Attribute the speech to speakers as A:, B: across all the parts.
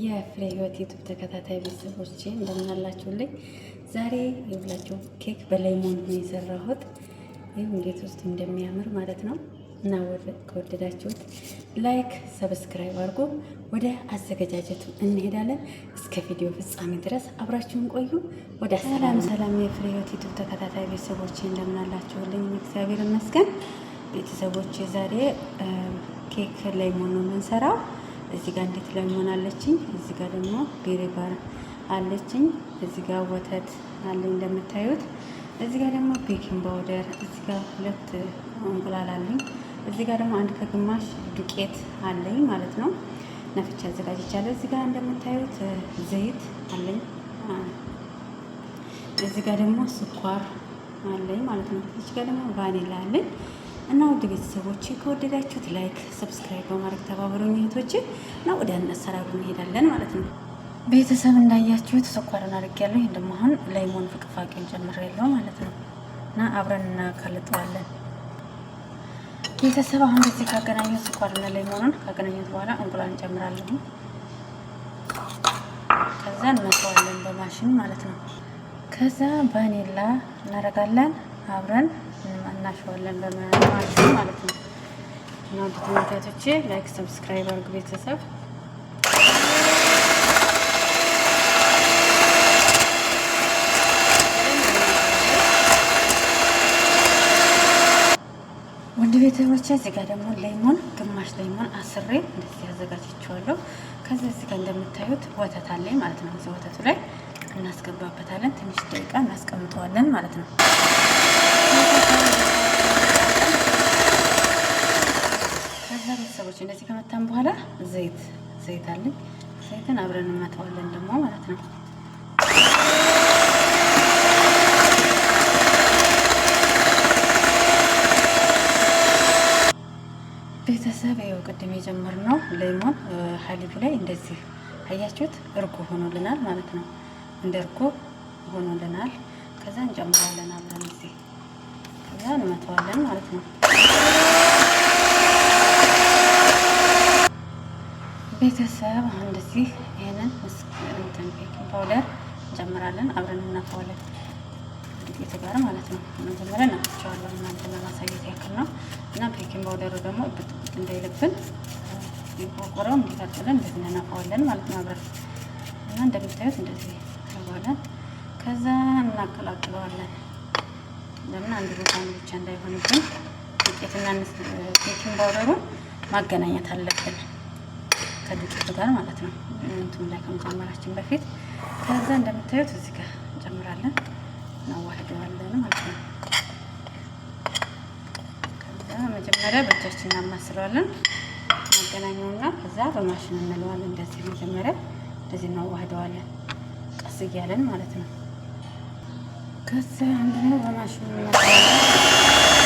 A: የፍሬ ህይወት ዩቱብ ተከታታይ ቤተሰቦች እንደምን አላችሁልኝ? ዛሬ የሁላችሁ ኬክ በሌሞን ነው የሰራሁት። ይህ እንዴት ውስጥ እንደሚያምር ማለት ነው። እና ከወደዳችሁት ላይክ፣ ሰብስክራይብ አድርጎ ወደ አዘገጃጀቱ እንሄዳለን። እስከ ቪዲዮ ፍጻሜ ድረስ አብራችሁን ቆዩ። ወደ ሰላም የፍሬ ህይወት ዩቱብ ተከታታይ ቤተሰቦች እንደምን አላችሁልኝ? እግዚአብሔር ይመስገን። ቤተሰቦች ዛሬ ኬክ ሌሞን ነው የምንሰራው። እዚህ ጋር እንዴት ሌሞን አለችኝ፣ እዚህ ጋር ደግሞ ቤሪ ባር አለችኝ፣ እዚህ ጋር ወተት አለኝ እንደምታዩት፣ እዚህ ጋር ደግሞ ቤኪንግ ፓውደር፣ እዚህ ጋር 2 እንቁላል አለኝ፣ እዚህ ጋር ደግሞ 1 ከግማሽ ዱቄት አለኝ ማለት ነው። ነፍቼ አዘጋጅቻለሁ። እዚህ ጋር እንደምታዩት ዘይት አለኝ፣ እዚህ ጋር ደግሞ ስኳር አለኝ ማለት ነው። እዚህ ጋር ደግሞ ቫኒላ አለኝ። እና ውድ ቤተሰቦች ከወደዳችሁት ላይክ ሰብስክራይብ በማድረግ ተባበሩኝ እህቶቼ። እና ወደ አሰራሩ እንሄዳለን ማለት ነው። ቤተሰብ እንዳያችሁት ስኳርን አድርጌያለሁ። ይሄን ደግሞ አሁን ሌሞን ፍቅፋቄን ጨምሬያለሁ ማለት ነው። እና አብረን እናከልጠዋለን። ቤተሰብ አሁን እንደዚህ ካገናኙት ስኳርና ሌሞንን ካገናኙት በኋላ እንቁላል እንጨምራለሁ። ከዛ እንመታዋለን በማሽን ማለት ነው። ከዛ ቫኒላ እናደርጋለን አብረን እናሸዋለን በማሽን ማለት ነው። እና ተመልካቾቼ ላይክ ሰብስክራይብ አድርጉ ቤተሰብ። ውድ ቤተሰቦቼ እዚህ ጋር ደግሞ ሌሞን ግማሽ ሌሞን አስሬ እንደዚህ አዘጋጅቼዋለሁ። ከዛ እዚህ ጋር እንደምታዩት ወተት አለኝ ማለት ነው። እዚህ ወተቱ ላይ እናስገባበታለን። ትንሽ ደቂቃ እናስቀምጠዋለን ማለት ነው። ከዛ ቤተሰቦች እንደዚህ ከመታን በኋላ ዘይት አለኝ። ዘይትን አብረን እንመታዋለን ደግሞ ማለት ነው። ቤተሰብ ይኸው ቅድም የጀመርነው ሌሞን ሀሊቡ ላይ እንደዚህ አያችሁት፣ እርጎ ሆኖልናል ማለት ነው። እንደ እርጎ ሆኖልናል። ከዛ እንጨምራለን አብረን እዚህ፣ ከዛ እንመታዋለን ማለት ነው። ቤተሰብ አሁን እንደዚህ ይሄንን ቤኪንግ ፓውደር እንጨምራለን አብረን እናፈዋለን ዱቄቱ ጋር ማለት ነው። መጀመሪያ እናፈቸዋለን እናንተ ለማሳየት ያክል ነው። እና ቤኪንግ ፓውደሩ ደግሞ ብጥብጥ እንዳይልብን ቆቆረው እንዲቀጥልን እንደዚህ እናፈዋለን ማለት ነው አብረን። እና እንደምታዩት እንደዚህ እናፈዋለን። ከዛ እናቀላቅለዋለን። ለምን አንድ ቦታ ብቻ እንዳይሆንብን ዱቄትና ቤኪንግ ፓውደሩን ማገናኘት አለብን ከዱቄቱ ጋር ማለት ነው። እንትን ላይ ከመጨመራችን በፊት ከዛ እንደምታዩት እዚህ ጋር እንጨምራለን፣ እናዋህደዋለን ማለት ነው። ከዛ መጀመሪያ በእጃችን እናማስለዋለን ማገናኘውና ከዛ በማሽን እንለዋለን። እንደዚህ መጀመሪያ እንደዚህ እናዋህደዋለን ቀስ እያለን ማለት ነው። ከዛ አንደኛ በማሽን እንለዋለን።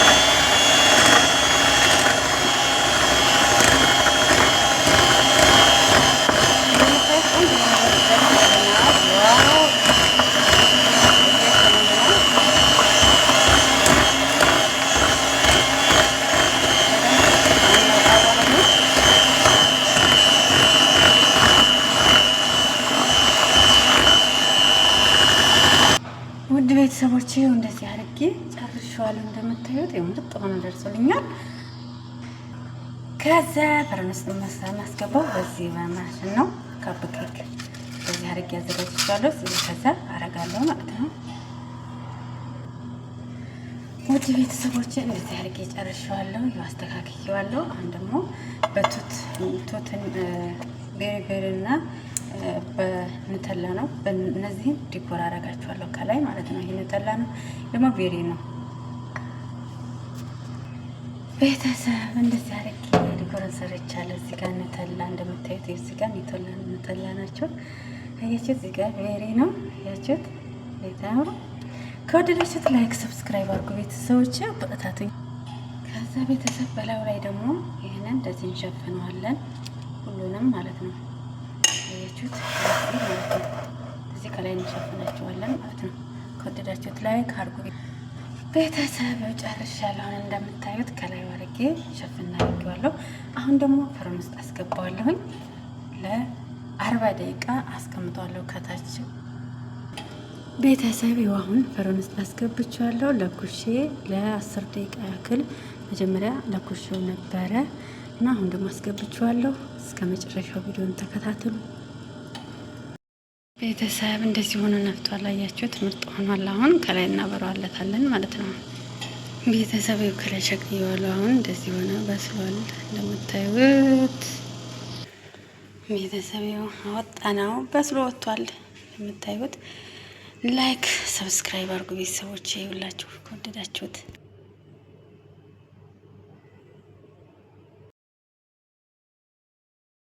A: ውድ ቤተሰቦቼ እንደዚህ አድርጌ ጨርሼዋለሁ። እንደምታዩት ምርጥ ሆኖ ደርሶልኛል። ከዛ ፈረን ውስጥ እናስገባው። በዚህ በማሽን ነው ካፕ ኬክ እንደዚህ አድርጌ አዘጋጅቻለሁ። ከዛ አረጋለሁ ማለት ነው። ውድ ቤተሰቦቼ እንደዚህ አድርጌ ጨርሼዋለሁ፣ አስተካክዬዋለሁ። አሁን ደግሞ በቱትን ቤሪና በኑተላ ነው። በእነዚህም ዲኮር አረጋቸዋለሁ ከላይ ማለት ነው። ይሄ ኑተላ ነው ደግሞ ቤሪ ነው። ቤተሰብ እንደዚህ አድርጌ ዲኮር ሰርቻለሁ። እዚህ ጋር ኑተላ እንደምታዩት፣ እዚህ ጋር ኑተላ ናቸው። አያችሁት? እዚህ ጋር ቤሪ ነው። አያችሁት? ቤታው ከወደዳችሁት ላይክ ሰብስክራይብ አድርጉ ቤተሰቦች፣ አበረታቱኝ። ከዛ ቤተሰብ በላዩ ላይ ደግሞ ይሄንን እንደዚህ እንሸፍነዋለን ሁሉንም ማለት ነው። አያችሁት? እዚህ ከላይ እንሸፍናቸዋለን ማለት ነው። ከወደዳችሁት ላይክ አድርጉ ቤተሰብ። ጨርሻለሁ። እንደምታዩት ከላይ አድርጌ ሸፍና አድርጌዋለሁ። አሁን ደግሞ ፍርን ውስጥ አስገባዋለሁኝ ለ4 ለ40 ደቂቃ አስቀምጧለሁ ከታች። ቤተሰብ አሁን ፍርን ውስጥ አስገብቼዋለሁ። ለኩሼ ለ10 ደቂቃ ያክል መጀመሪያ ለኩሼው ነበረ እና አሁን ደግሞ አስገብቼዋለሁ። እስከ መጨረሻው ቪዲዮን ተከታተሉ። ቤተሰብ እንደዚህ ሆኖ ነፍቷል። አያችሁት? ምርጥ ሆኗል። አሁን ከላይ እናበረዋለታለን ማለት ነው። ቤተሰብ ከላይ ሸቅየዋለሁ። አሁን እንደዚህ ሆነ በስሏል እንደምታዩት። ቤተሰብ አወጣነው በስሎ ወጥቷል እንደምታዩት። ላይክ ሰብስክራይብ አድርጉ ቤተሰቦች፣ ይኸውላችሁ ከወደዳችሁት